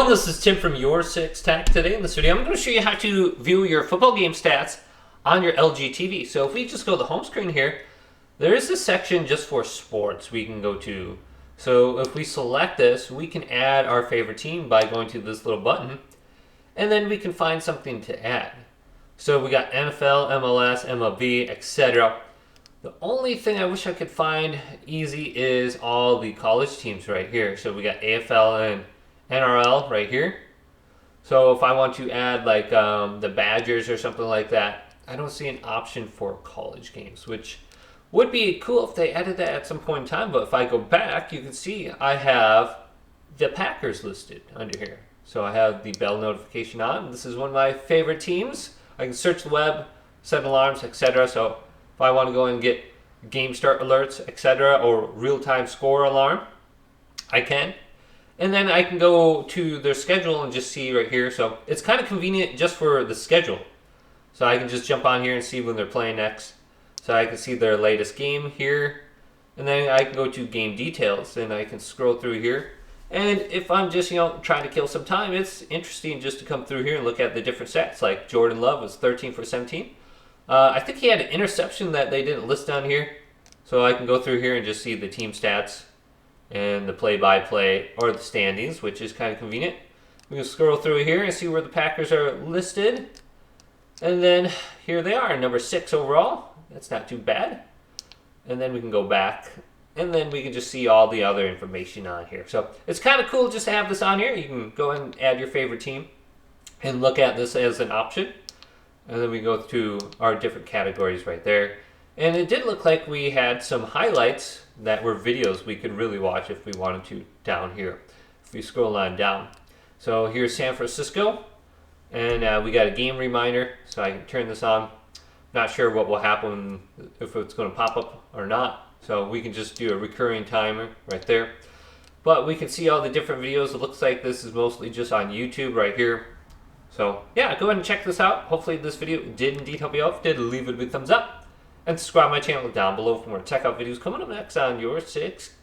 everyone, this is Tim from Your Six Tech. Today in this video, I'm going to show you how to view your football game stats on your LG TV. So if we just go to the home screen here, there is this section just for sports we can go to. So if we select this, we can add our favorite team by going to this little button, and then we can find something to add. So we got NFL, MLS, MLB, etc. The only thing I wish I could find easy is all the college teams right here. So we got AFL and NRL right here. So if I want to add like the Badgers or something like that, I don't see an option for college games, which would be cool if they added that at some point in time. But if I go back, you can see I have the Packers listed under here. So I have the bell notification on. This is one of my favorite teams. I can search the web, set alarms, etc. So if I want to go and get game start alerts, etc., or real-time score alarm, I can. And then I can go to their schedule and just see right here. So it's kind of convenient just for the schedule. So I can just jump on here and see when they're playing next. So I can see their latest game here. And then I can go to game details and I can scroll through here. And if I'm just, trying to kill some time, it's interesting just to come through here and look at the different stats. Like Jordan Love was 13 for 17. I think he had an interception that they didn't list down here. So I can go through here and just see the team stats and the play-by-play or the standings, which is kind of convenient. We can scroll through here and see where the Packers are listed. And then here they are, number 6 overall. That's not too bad. And then we can go back, and then we can just see all the other information on here. So it's kind of cool just to have this on here. You can go and add your favorite team and look at this as an option. And then we go to our different categories right there. And it did look like we had some highlights that were videos we could really watch if we wanted to down here. If we scroll on down. So here's San Francisco. And we got a game reminder. So I can turn this on. Not sure what will happen, if it's going to pop up or not. So we can just do a recurring timer right there. But we can see all the different videos. It looks like this is mostly just on YouTube right here. So yeah, go ahead and check this out. Hopefully this video did indeed help you out. If it did, leave it a big thumbs up. And subscribe to my channel down below for more tech out videos coming up next on Your Six